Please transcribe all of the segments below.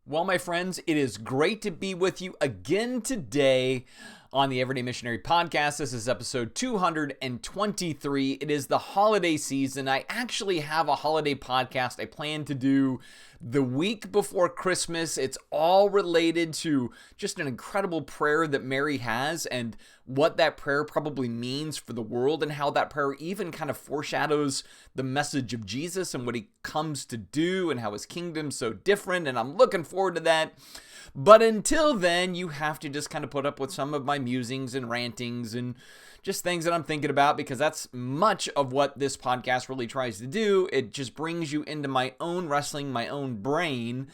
Well, my friends, it is great to be with you again today on the Everyday Missionary Podcast. This is episode 223. It is the holiday season. I actually have a holiday podcast I plan to do the week before Christmas. It's all related to just an incredible prayer that Mary has and what that prayer probably means for the world and how that prayer even kind of foreshadows the message of Jesus and what he comes to do and how his kingdom's so different. And I'm looking forward to that. But until then, you have to just kind of put up with some of my musings and rantings and just things that I'm thinking about, because that's much of what this podcast really tries to do. It just brings you into my own wrestling, my own brain,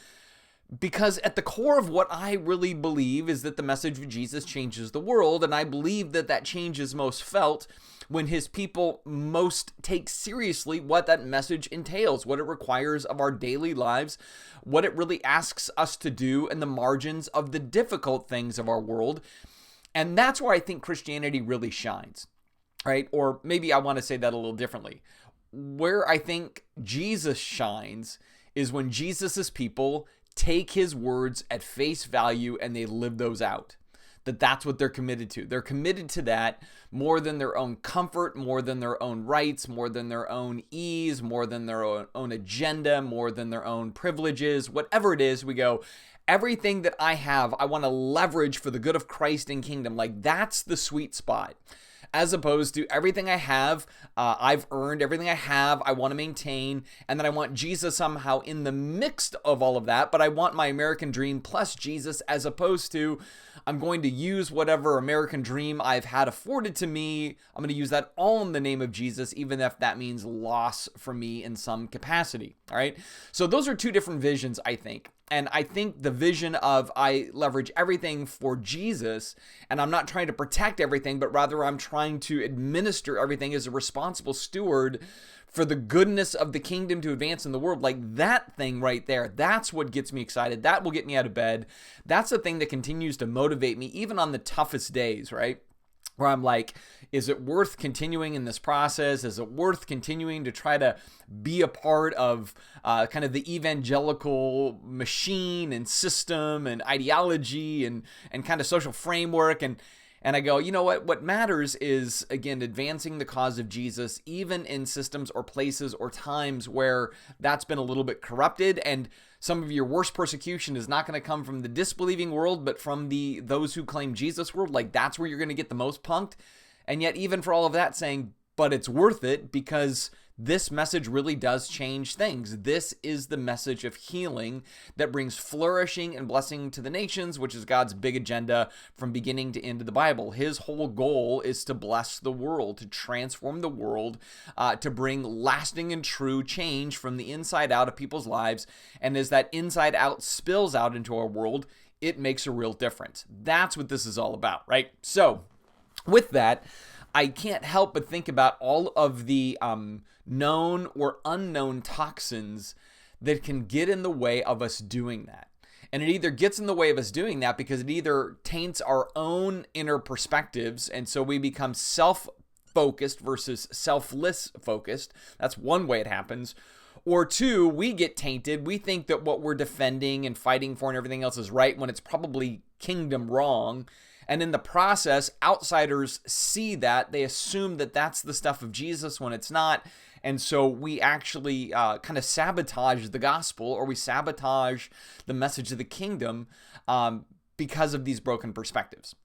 because at the core of what I really believe is that the message of Jesus changes the world, and I believe that that change is most felt when his people most take seriously what that message entails, what it requires of our daily lives, what it really asks us to do in the margins of the difficult things of our world. And that's where I think Christianity really shines, right? Or maybe I want to say that a little differently. Where I think Jesus shines is when Jesus's people take his words at face value and they live those out. That's what they're committed to. They're committed to that more than their own comfort, more than their own rights, more than their own ease, more than their own agenda, more than their own privileges. Whatever it is, we go, everything that I have, I want to leverage for the good of Christ and kingdom. Like, that's the sweet spot. As opposed to everything I have, I've earned, everything I have, I want to maintain, and then I want Jesus somehow in the mix of all of that, but I want my American dream plus Jesus, as opposed to I'm going to use whatever American dream I've had afforded to me, I'm going to use that all in the name of Jesus, even if that means loss for me in some capacity, all right? So those are two different visions, I think. And I think the vision of I leverage everything for Jesus, and I'm not trying to protect everything, but rather I'm trying to administer everything as a responsible steward for the goodness of the kingdom to advance in the world. Like, that thing right there, that's what gets me excited. That will get me out of bed. That's the thing that continues to motivate me even on the toughest days, right? Where I'm like, is it worth continuing in this process? Is it worth continuing to try to be a part of kind of the evangelical machine and system and ideology and kind of social framework? And I go, you know what matters is, again, advancing the cause of Jesus, even in systems or places or times where that's been a little bit corrupted. And some of your worst persecution is not going to come from the disbelieving world, but from those who claim Jesus world. Like, that's where you're going to get the most punked. And yet, even for all of that, saying, but it's worth it because this message really does change things. This is the message of healing that brings flourishing and blessing to the nations, which is God's big agenda from beginning to end of the Bible. His whole goal is to bless the world, to transform the world, to bring lasting and true change from the inside out of people's lives. And as that inside out spills out into our world, it makes a real difference. That's what this is all about, right? So with that, I can't help but think about all of the known or unknown toxins that can get in the way of us doing that. And it either gets in the way of us doing that because it either taints our own inner perspectives, and so we become self-focused versus selfless-focused. That's one way it happens. Or two, we get tainted. We think that what we're defending and fighting for and everything else is right when it's probably kingdom wrong. And in the process, outsiders see that. They assume that that's the stuff of Jesus when it's not. And so we actually kind of sabotage the gospel, or we sabotage the message of the kingdom because of these broken perspectives.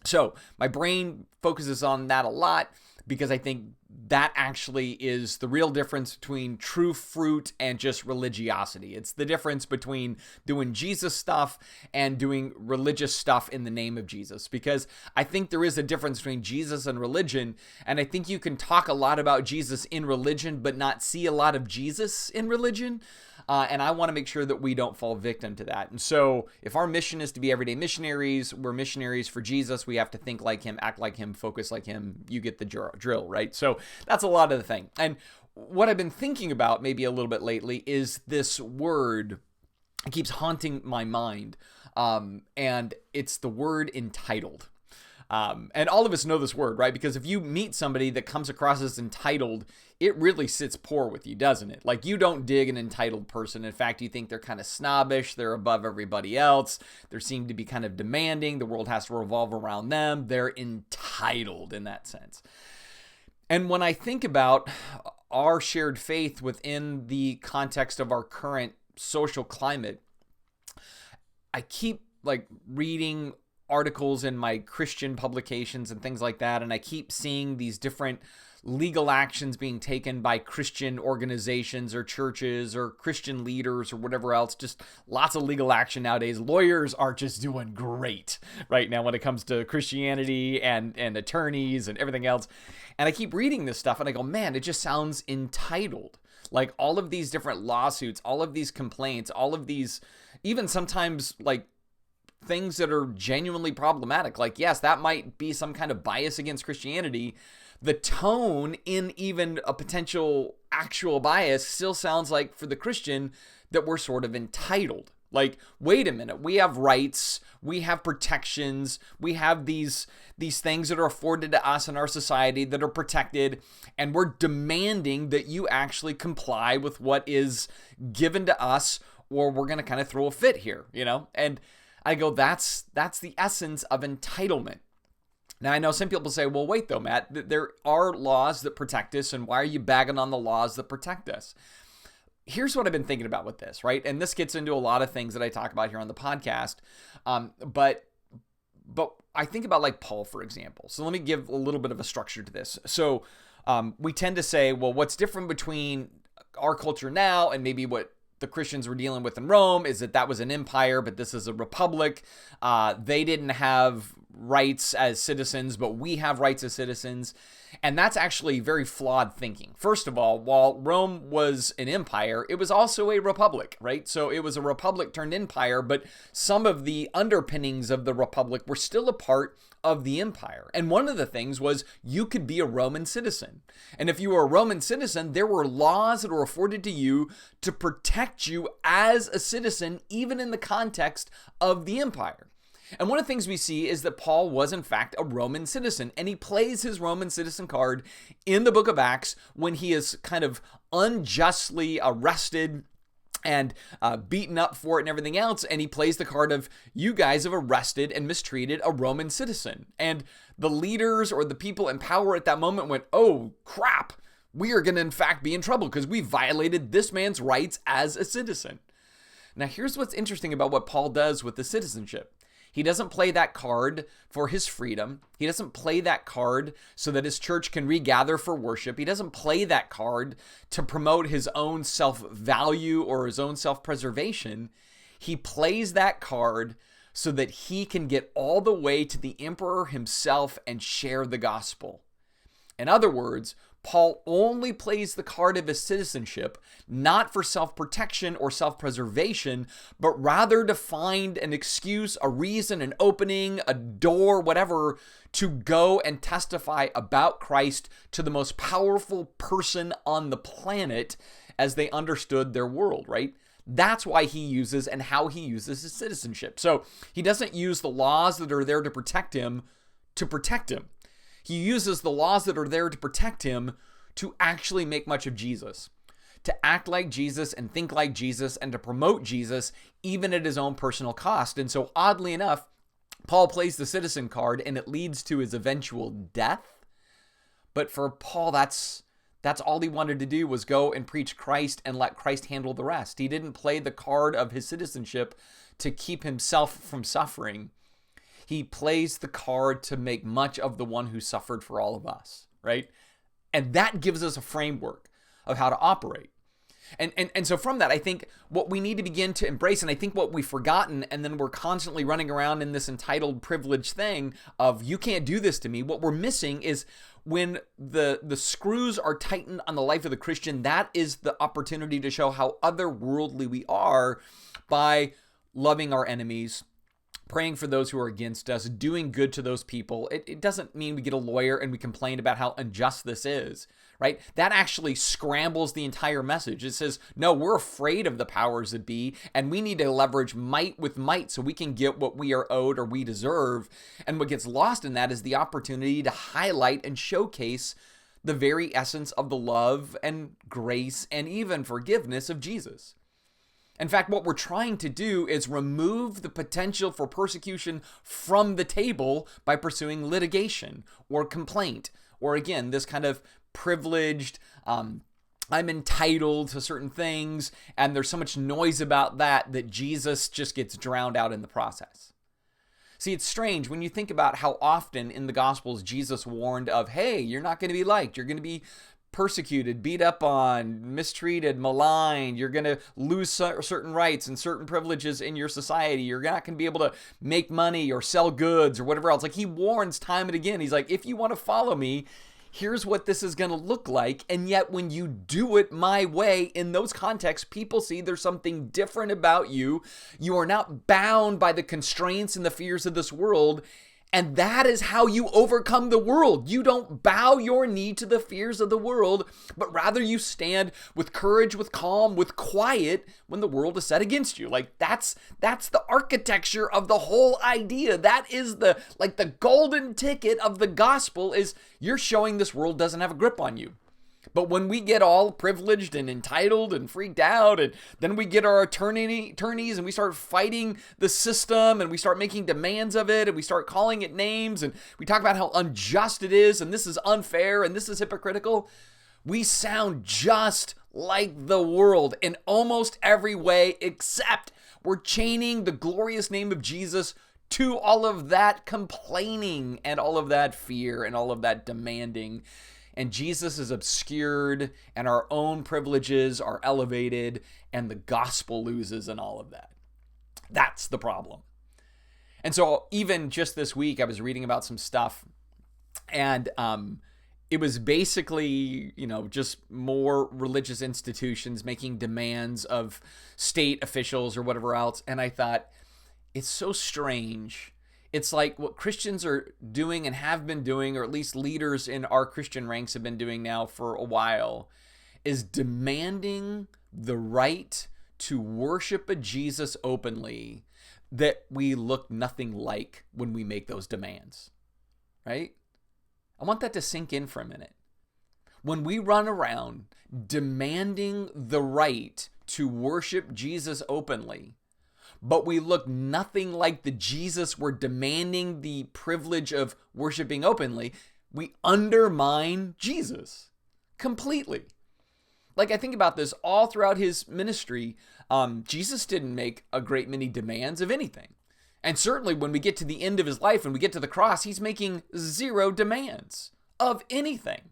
So my brain focuses on that a lot because I think that actually is the real difference between true fruit and just religiosity. It's the difference between doing Jesus stuff and doing religious stuff in the name of Jesus, because I think there is a difference between Jesus and religion, and I think you can talk a lot about Jesus in religion but not see a lot of Jesus in religion. And I want to make sure that we don't fall victim to that. And so if our mission is to be everyday missionaries, we're missionaries for Jesus, we have to think like him, act like him, focus like him. You get the drill, right? So that's a lot of the thing. And what I've been thinking about maybe a little bit lately is this word. It keeps haunting my mind. And it's the word entitled. And all of us know this word, right? Because if you meet somebody that comes across as entitled, it really sits poor with you, doesn't it? Like, you don't dig an entitled person. In fact, you think they're kind of snobbish. They're above everybody else. They seem to be kind of demanding. The world has to revolve around them. They're entitled in that sense. And when I think about our shared faith within the context of our current social climate, I keep like reading articles in my Christian publications and things like that, and I keep seeing these different legal actions being taken by Christian organizations or churches or Christian leaders or whatever else. Just lots of legal action nowadays. Lawyers are just doing great right now when it comes to Christianity and attorneys and everything else. And I keep reading this stuff and I go, man, it just sounds entitled. Like, all of these different lawsuits, all of these complaints, all of these, even sometimes like things that are genuinely problematic. Like, yes, that might be some kind of bias against Christianity. The tone in even a potential actual bias still sounds like, for the Christian, that we're sort of entitled. Like, wait a minute, we have rights, we have protections, we have these things that are afforded to us in our society that are protected, and we're demanding that you actually comply with what is given to us, or we're going to kind of throw a fit here, you know? And I go, that's the essence of entitlement. Now, I know some people say, well, wait though, Matt, there are laws that protect us, and why are you bagging on the laws that protect us? Here's what I've been thinking about with this, right? And this gets into a lot of things that I talk about here on the podcast. But I think about like Paul, for example. So let me give a little bit of a structure to this. So we tend to say, well, what's different between our culture now and maybe what the Christians were dealing with in Rome is that was an empire, but this is a republic. They didn't have rights as citizens, but we have rights as citizens. And that's actually very flawed thinking. First of all, while Rome was an empire, it was also a republic, right? So it was a republic turned empire, but some of the underpinnings of the republic were still a part of the empire. And one of the things was you could be a Roman citizen. And if you were a Roman citizen, there were laws that were afforded to you to protect you as a citizen, even in the context of the empire. And one of the things we see is that Paul was, in fact, a Roman citizen, and he plays his Roman citizen card in the book of Acts when he is kind of unjustly arrested and beaten up for it and everything else, and he plays the card of, you guys have arrested and mistreated a Roman citizen. And the leaders or the people in power at that moment went, oh, crap, we are going to, in fact, be in trouble because we violated this man's rights as a citizen. Now, here's what's interesting about what Paul does with the citizenship. He doesn't play that card for his freedom. He doesn't play that card so that his church can regather for worship. He doesn't play that card to promote his own self-value or his own self-preservation. He plays that card so that he can get all the way to the emperor himself and share the gospel. In other words, Paul only plays the card of his citizenship, not for self-protection or self-preservation, but rather to find an excuse, a reason, an opening, a door, whatever, to go and testify about Christ to the most powerful person on the planet as they understood their world, right? That's why he uses and how he uses his citizenship. So he doesn't use the laws that are there to protect him. He uses the laws that are there to protect him to actually make much of Jesus, to act like Jesus and think like Jesus and to promote Jesus even at his own personal cost. And so oddly enough, Paul plays the citizen card and it leads to his eventual death. But for Paul, that's all he wanted to do was go and preach Christ and let Christ handle the rest. He didn't play the card of his citizenship to keep himself from suffering. He plays the card to make much of the one who suffered for all of us, right? And that gives us a framework of how to operate. And so from that, I think what we need to begin to embrace, and I think what we've forgotten, and then we're constantly running around in this entitled privilege thing of, you can't do this to me. What we're missing is when the screws are tightened on the life of the Christian, that is the opportunity to show how otherworldly we are by loving our enemies, praying for those who are against us, doing good to those people. It doesn't mean we get a lawyer and we complain about how unjust this is, right? That actually scrambles the entire message. It says, no, we're afraid of the powers that be, and we need to leverage might with might so we can get what we are owed or we deserve. And what gets lost in that is the opportunity to highlight and showcase the very essence of the love and grace and even forgiveness of Jesus. In fact, what we're trying to do is remove the potential for persecution from the table by pursuing litigation or complaint, or again, this kind of privileged, I'm entitled to certain things, and there's so much noise about that Jesus just gets drowned out in the process. See, it's strange when you think about how often in the Gospels Jesus warned of, hey, you're not going to be liked, you're going to be persecuted, beat up on, mistreated, maligned, you're going to lose certain rights and certain privileges in your society, you're not going to be able to make money or sell goods or whatever else. Like, he warns time and again. He's like, if you want to follow me, here's what this is going to look like. And yet when you do it my way, in those contexts, people see there's something different about you. You are not bound by the constraints and the fears of this world. And that is how you overcome the world. You don't bow your knee to the fears of the world, but rather you stand with courage, with calm, with quiet when the world is set against you. Like, that's the architecture of the whole idea. That is the golden ticket of the gospel, is you're showing this world doesn't have a grip on you. But when we get all privileged and entitled and freaked out, and then we get our attorneys and we start fighting the system and we start making demands of it and we start calling it names and we talk about how unjust it is and this is unfair and this is hypocritical, we sound just like the world in almost every way, except we're chaining the glorious name of Jesus to all of that complaining and all of that fear and all of that demanding. And Jesus is obscured, and our own privileges are elevated, and the gospel loses in all of that. That's the problem. And so even just this week, I was reading about some stuff, and it was basically, just more religious institutions making demands of state officials or whatever else. And I thought, it's so strange. It's like what Christians are doing and have been doing, or at least leaders in our Christian ranks have been doing now for a while, is demanding the right to worship a Jesus openly that we look nothing like when we make those demands, right? I want that to sink in for a minute. When we run around demanding the right to worship Jesus openly, but we look nothing like the Jesus we're demanding the privilege of worshiping openly, we undermine Jesus completely. Like, I think about this all throughout his ministry. Jesus didn't make a great many demands of anything. And certainly when we get to the end of his life and we get to the cross, he's making zero demands of anything.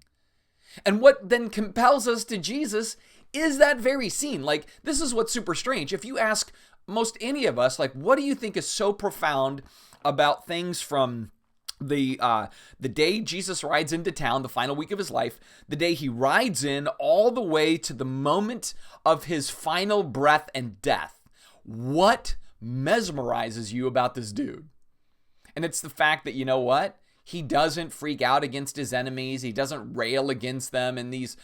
And what then compels us to Jesus is that very scene. Like, this is what's super strange. If you ask most any of us, like, what do you think is so profound about things from the day Jesus rides into town, the final week of his life, the day he rides in, all the way to the moment of his final breath and death? What mesmerizes you about this dude? And it's the fact that, you know what? He doesn't freak out against his enemies. He doesn't rail against them in these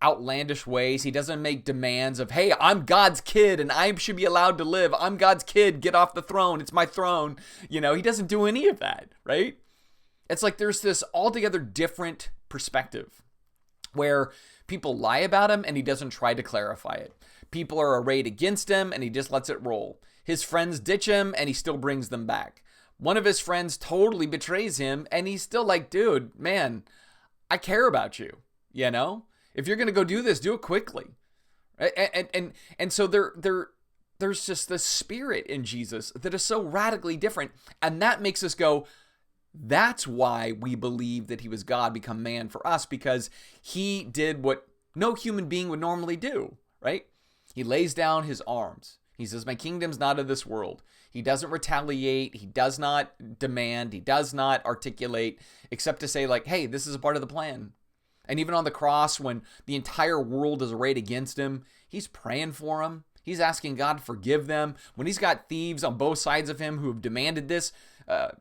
outlandish ways. He doesn't make demands of, hey, I'm God's kid and I should be allowed to live. I'm God's kid. Get off the throne. It's my throne. He doesn't do any of that, right? It's like there's this altogether different perspective where people lie about him and he doesn't try to clarify it. People are arrayed against him and he just lets it roll. His friends ditch him and he still brings them back. One of his friends totally betrays him and he's still like, dude, man, I care about you, If you're going to go do this, do it quickly. And so there's just this spirit in Jesus that is so radically different. And that makes us go, that's why we believe that he was God become man for us, because he did what no human being would normally do, right? He lays down his arms. He says, my kingdom's not of this world. He doesn't retaliate. He does not demand. He does not articulate, except to say, like, hey, this is a part of the plan. And even on the cross, when the entire world is arrayed against him, he's praying for them. He's asking God to forgive them. When he's got thieves on both sides of him who have demanded this,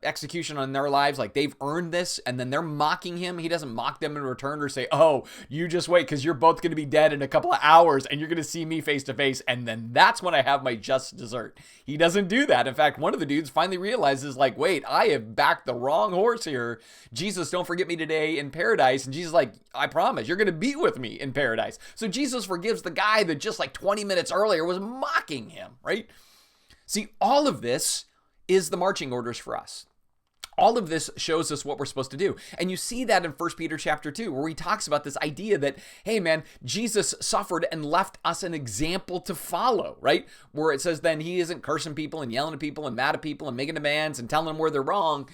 execution on their lives, like they've earned this, and then they're mocking him. He doesn't mock them in return or say, oh, you just wait because you're both going to be dead in a couple of hours and you're going to see me face to face, and then that's when I have my just dessert. He doesn't do that. In fact, one of the dudes finally realizes, like, wait, I have backed the wrong horse here. Jesus, don't forget me today in paradise. And Jesus is like, I promise, you're going to be with me in paradise. So Jesus forgives the guy that just like 20 minutes earlier was mocking him, right? See, all of this is the marching orders for us. All of this shows us what we're supposed to do. And you see that in 1 Peter chapter 2, where he talks about this idea that, hey man, Jesus suffered and left us an example to follow, right? Where it says then he isn't cursing people and yelling at people and mad at people and making demands and telling them where they're wrong.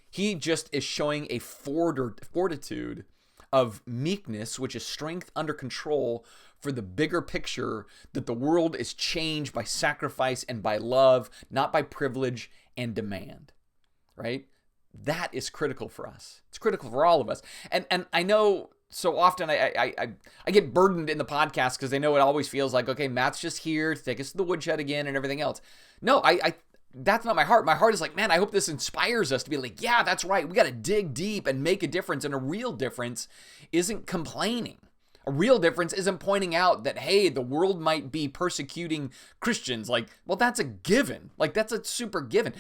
He just is showing a fortitude of meekness, which is strength under control for the bigger picture that the world is changed by sacrifice and by love, not by privilege and demand, right? That is critical for us. It's critical for all of us. And I know so often I get burdened in the podcast because I know it always feels like, okay, Matt's just here to take us to the woodshed again and everything else. No, I that's not my heart. My heart is like, man, I hope this inspires us to be like, yeah, that's right. We got to dig deep and make a difference. And a real difference isn't complaining. A real difference isn't pointing out that, hey, the world might be persecuting Christians. Like, well, that's a given. Like, that's a super given.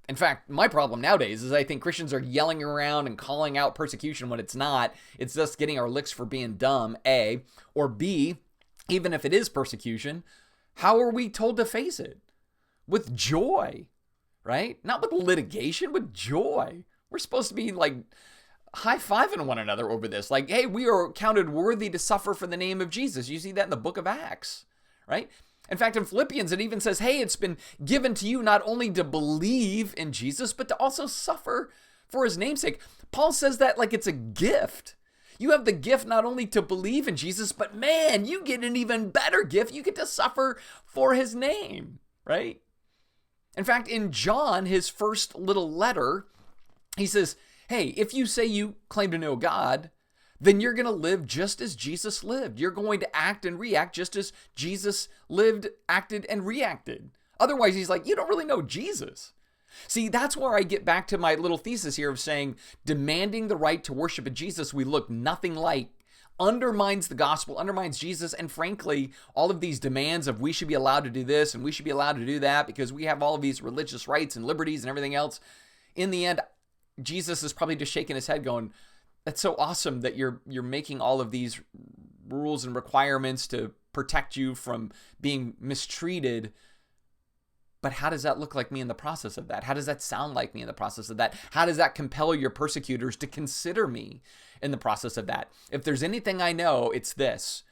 In fact, my problem nowadays is I think Christians are yelling around and calling out persecution when it's not. It's just getting our licks for being dumb, A. Or B, even if it is persecution, how are we told to face it? With joy, right? Not with litigation, with joy. We're supposed to be like high-fiving one another over this. Like, hey, we are counted worthy to suffer for the name of Jesus. You see that in the book of Acts, right? In fact, in Philippians, it even says, hey, it's been given to you not only to believe in Jesus, but to also suffer for his namesake. Paul says that like it's a gift. You have the gift not only to believe in Jesus, but man, you get an even better gift. You get to suffer for his name, right? In fact, in John, his first little letter, he says, hey, if you say you claim to know God, then you're going to live just as Jesus lived. You're going to act and react just as Jesus lived, acted, and reacted. Otherwise, he's like, you don't really know Jesus. See, that's where I get back to my little thesis here of saying demanding the right to worship a Jesus we look nothing like undermines the gospel, undermines Jesus, and frankly, all of these demands of we should be allowed to do this and we should be allowed to do that because we have all of these religious rights and liberties and everything else. In the end, Jesus is probably just shaking his head going, that's so awesome that you're making all of these rules and requirements to protect you from being mistreated. But how does that look like me in the process of that? How does that sound like me in the process of that? How does that compel your persecutors to consider me in the process of that? If there's anything I know, it's this.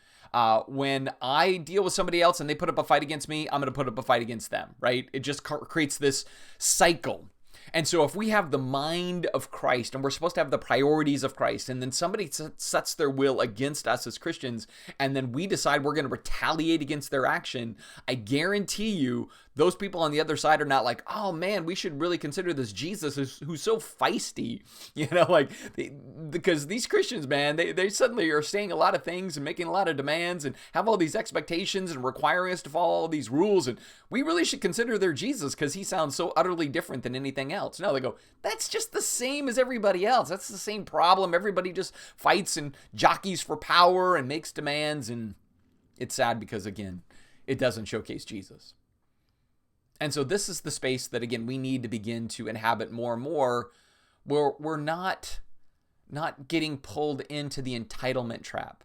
When I deal with somebody else and they put up a fight against me, I'm going to put up a fight against them, right? It just creates this cycle. And so if we have the mind of Christ and we're supposed to have the priorities of Christ, and then somebody sets their will against us as Christians, and then we decide we're going to retaliate against their action, I guarantee you those people on the other side are not like, oh man, we should really consider this Jesus who's so feisty, because these Christians, man, they suddenly are saying a lot of things and making a lot of demands and have all these expectations and requiring us to follow all these rules. And we really should consider their Jesus because he sounds so utterly different than anything else. No, they go, that's just the same as everybody else. That's the same problem. Everybody just fights and jockeys for power and makes demands. And it's sad because, again, it doesn't showcase Jesus. And so this is the space that, again, we need to begin to inhabit more and more, where we're not getting pulled into the entitlement trap.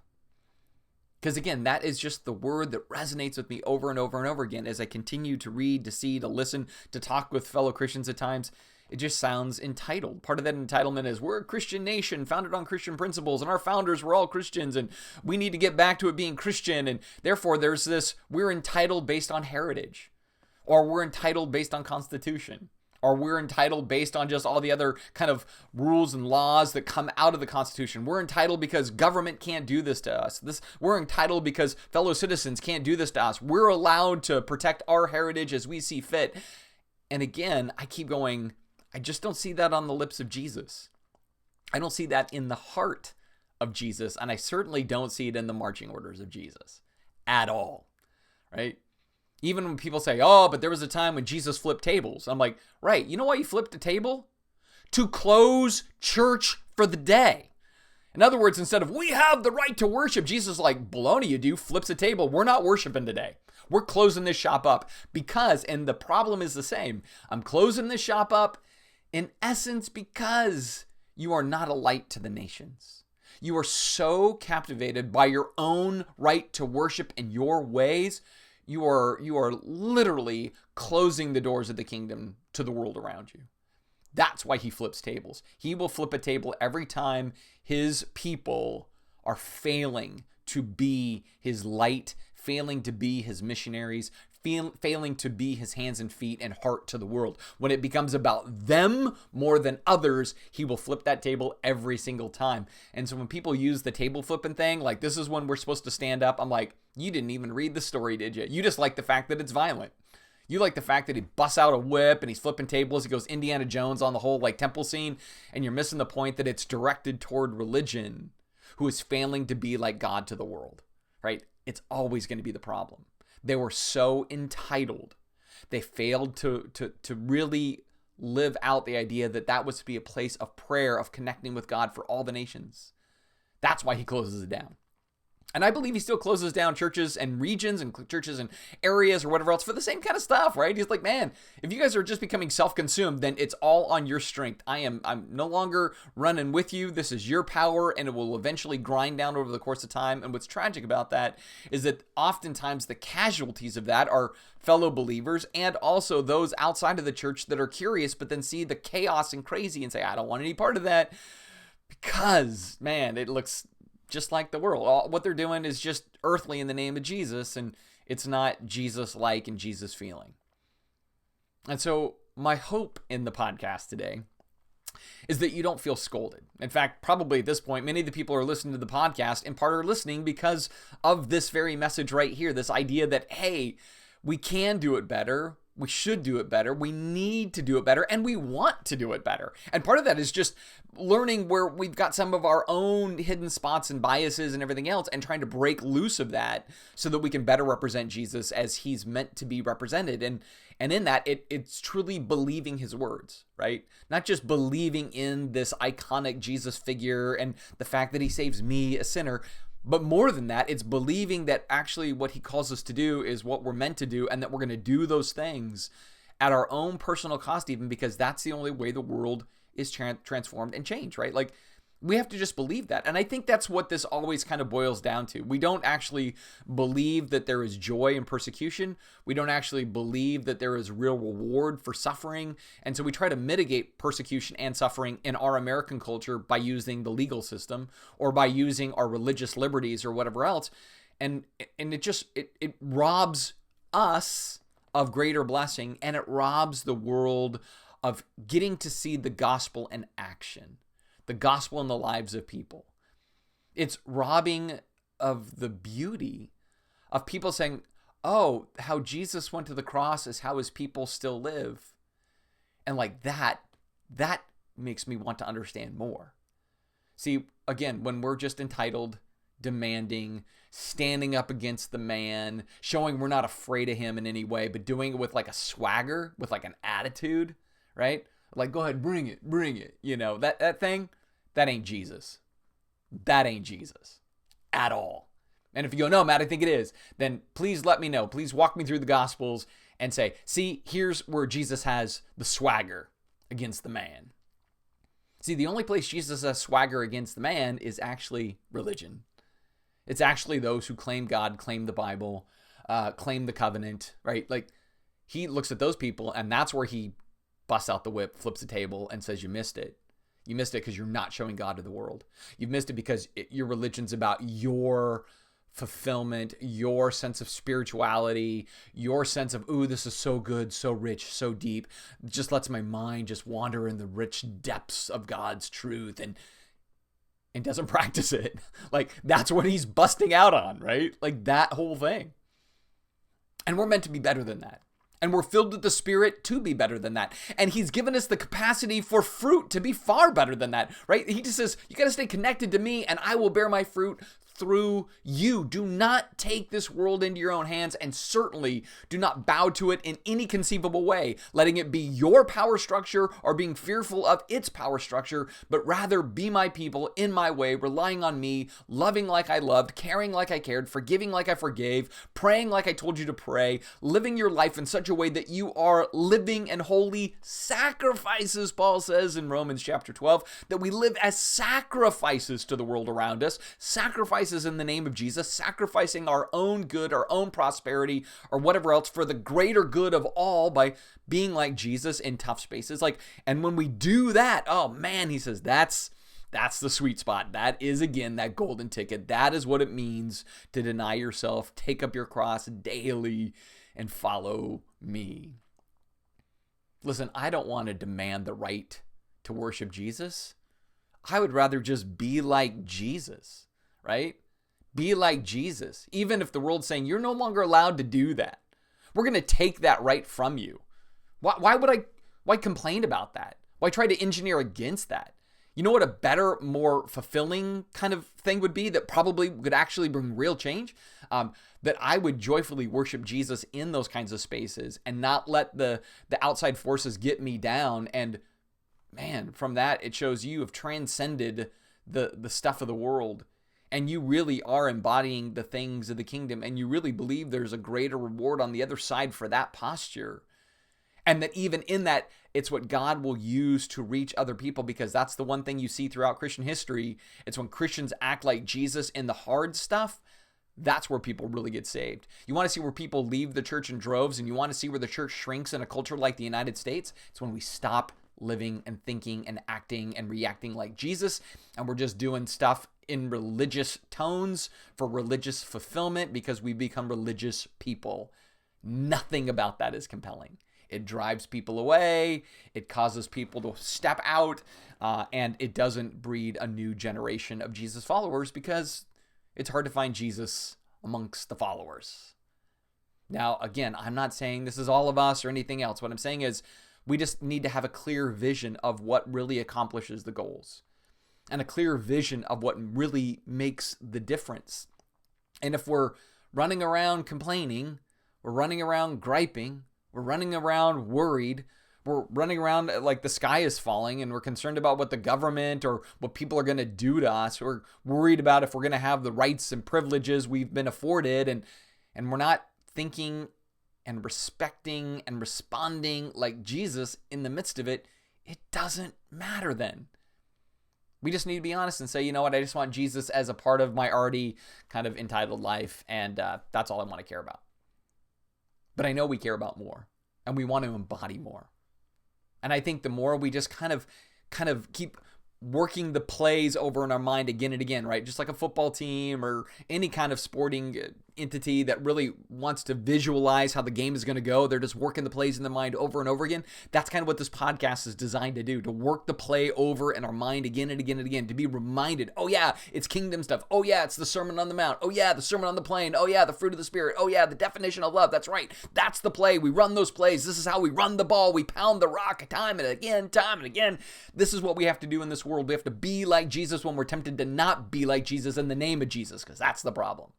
Because, again, that is just the word that resonates with me over and over and over again as I continue to read, to see, to listen, to talk with fellow Christians at times. It just sounds entitled. Part of that entitlement is we're a Christian nation founded on Christian principles, and our founders were all Christians, and we need to get back to it being Christian. And therefore, there's this, we're entitled based on heritage. Or we're entitled based on constitution, or we're entitled based on just all the other kind of rules and laws that come out of the Constitution. We're entitled because government can't do this to us. We're entitled because fellow citizens can't do this to us. We're allowed to protect our heritage as we see fit. And again, I keep going, I just don't see that on the lips of Jesus. I don't see that in the heart of Jesus, and I certainly don't see it in the marching orders of Jesus at all, right? Even when people say, oh, but there was a time when Jesus flipped tables. I'm like, right, you know why he flipped a table? To close church for the day. In other words, instead of, we have the right to worship, Jesus is like, baloney you do, flips a table. We're not worshiping today. We're closing this shop up because, and the problem is the same, I'm closing this shop up in essence because you are not a light to the nations. You are so captivated by your own right to worship in your ways. You are literally closing the doors of the kingdom to the world around you. That's why he flips tables. He will flip a table every time his people are failing to be his light, failing to be his missionaries, failing to be his hands and feet and heart to the world. When it becomes about them more than others, he will flip that table every single time. And so when people use the table flipping thing, like this is when we're supposed to stand up, I'm like, you didn't even read the story, did you? You just like the fact that it's violent. You like the fact that he busts out a whip and he's flipping tables. He goes Indiana Jones on the whole like temple scene. And you're missing the point that it's directed toward religion who is failing to be like God to the world, right? It's always going to be the problem. They were so entitled. They failed to really live out the idea that that was to be a place of prayer, of connecting with God for all the nations. That's why he closes it down. And I believe he still closes down churches and regions and churches and areas or whatever else for the same kind of stuff, right? He's like, man, if you guys are just becoming self-consumed, then it's all on your strength. I'm no longer running with you. This is your power, and it will eventually grind down over the course of time. And what's tragic about that is that oftentimes the casualties of that are fellow believers and also those outside of the church that are curious, but then see the chaos and crazy and say, I don't want any part of that because, man, it looks just like the world. What they're doing is just earthly in the name of Jesus, and it's not Jesus-like and Jesus-feeling. And so my hope in the podcast today is that you don't feel scolded. In fact, probably at this point, many of the people who are listening to the podcast in part are listening because of this very message right here, this idea that, hey, we can do it better. We should do it better. We need to do it better, and we want to do it better. And part of that is just learning where we've got some of our own hidden spots and biases and everything else, and trying to break loose of that so that we can better represent Jesus as he's meant to be represented. And in that, it's truly believing his words, right? Not just believing in this iconic Jesus figure and the fact that he saves me, a sinner, but more than that, it's believing that actually what he calls us to do is what we're meant to do, and that we're going to do those things at our own personal cost, even because that's the only way the world is transformed and changed, right? Like, we have to just believe that. And I think that's what this always kind of boils down to. We don't actually believe that there is joy in persecution. We don't actually believe that there is real reward for suffering. And so we try to mitigate persecution and suffering in our American culture by using the legal system or by using our religious liberties or whatever else. And it robs us of greater blessing, and it robs the world of getting to see the gospel in action. The gospel in the lives of people. It's robbing of the beauty of people saying, oh, how Jesus went to the cross is how his people still live. And like that makes me want to understand more. See, again, when we're just entitled, demanding, standing up against the man, showing we're not afraid of him in any way, but doing it with like a swagger, with like an attitude, right? Like, go ahead, bring it. You know, that thing, that ain't Jesus. That ain't Jesus at all. And if you go, no, Matt, I think it is, then please let me know. Please walk me through the Gospels and say, see, here's where Jesus has the swagger against the man. See, the only place Jesus has swagger against the man is actually religion. It's actually those who claim God, claim the Bible, claim the covenant, right? Like, he looks at those people, and that's where he busts out the whip, flips the table, and says, you missed it. You missed it because you're not showing God to the world. You've missed it because your religion's about your fulfillment, your sense of spirituality, your sense of, ooh, this is so good, so rich, so deep. Just lets my mind just wander in the rich depths of God's truth and doesn't practice it. Like, that's what he's busting out on, right? Like, that whole thing. And we're meant to be better than that. And we're filled with the Spirit to be better than that. And he's given us the capacity for fruit to be far better than that, right? He just says, you got to stay connected to me and I will bear my fruit through you. Do not take this world into your own hands, and certainly do not bow to it in any conceivable way, letting it be your power structure or being fearful of its power structure, but rather be my people in my way, relying on me, loving like I loved, caring like I cared, forgiving like I forgave, praying like I told you to pray, living your life in such a way that you are living and holy sacrifices, Paul says in Romans chapter 12, that we live as sacrifices to the world around us, sacrifices in the name of Jesus, sacrificing our own good, our own prosperity, or whatever else for the greater good of all by being like Jesus in tough spaces. And when we do that, oh man, he says, that's the sweet spot. That is, again, that golden ticket. That is what it means to deny yourself, take up your cross daily, and follow me. Listen, I don't want to demand the right to worship Jesus. I would rather just be like Jesus, right? Be like Jesus. Even if the world's saying you're no longer allowed to do that, we're going to take that right from you. Why complain about that? Why try to engineer against that? You know what a better, more fulfilling kind of thing would be that probably could actually bring real change? That I would joyfully worship Jesus in those kinds of spaces and not let the outside forces get me down. And man, from that, it shows you have transcended the stuff of the world. And you really are embodying the things of the kingdom. And you really believe there's a greater reward on the other side for that posture. And that even in that, it's what God will use to reach other people, because that's the one thing you see throughout Christian history. It's when Christians act like Jesus in the hard stuff, that's where people really get saved. You want to see where people leave the church in droves, and you want to see where the church shrinks in a culture like the United States? It's when we stop living and thinking and acting and reacting like Jesus, and we're just doing stuff in religious tones for religious fulfillment because we become religious people. Nothing about that is compelling. It drives people away, it causes people to step out, and it doesn't breed a new generation of Jesus followers because it's hard to find Jesus amongst the followers. Now, again, I'm not saying this is all of us or anything else. What I'm saying is we just need to have a clear vision of what really accomplishes the goals and a clear vision of what really makes the difference. And if we're running around complaining, we're running around griping, we're running around worried, we're running around like the sky is falling, and we're concerned about what the government or what people are going to do to us. We're worried about if we're going to have the rights and privileges we've been afforded, and we're not thinking and respecting and responding like Jesus in the midst of it. It doesn't matter then. We just need to be honest and say, you know what, I just want Jesus as a part of my already kind of entitled life, and that's all I want to care about. But I know we care about more, and we want to embody more. And I think the more we just kind of keep working the plays over in our mind again and again, right? Just like a football team or any kind of sporting entity that really wants to visualize how the game is going to go. They're just working the plays in their mind over and over again. That's kind of what this podcast is designed to do, to work the play over in our mind again and again and again, to be reminded, oh yeah, it's kingdom stuff. Oh yeah, it's the Sermon on the Mount. Oh yeah, the Sermon on the Plain. Oh yeah, the fruit of the Spirit. Oh yeah, the definition of love. That's right. That's the play. We run those plays. This is how we run the ball. We pound the rock time and again, time and again. This is what we have to do in this world. We have to be like Jesus when we're tempted to not be like Jesus in the name of Jesus, because that's the problem.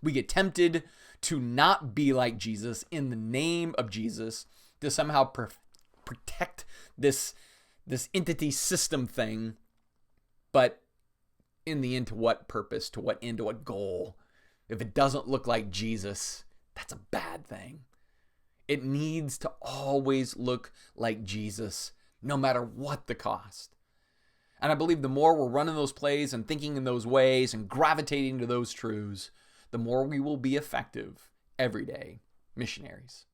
We get tempted to not be like Jesus in the name of Jesus, to somehow protect this entity system thing. But in the end, to what purpose? To what end? To what goal? If it doesn't look like Jesus, that's a bad thing. It needs to always look like Jesus, no matter what the cost. And I believe the more we're running those plays and thinking in those ways and gravitating to those truths, the more we will be effective everyday missionaries.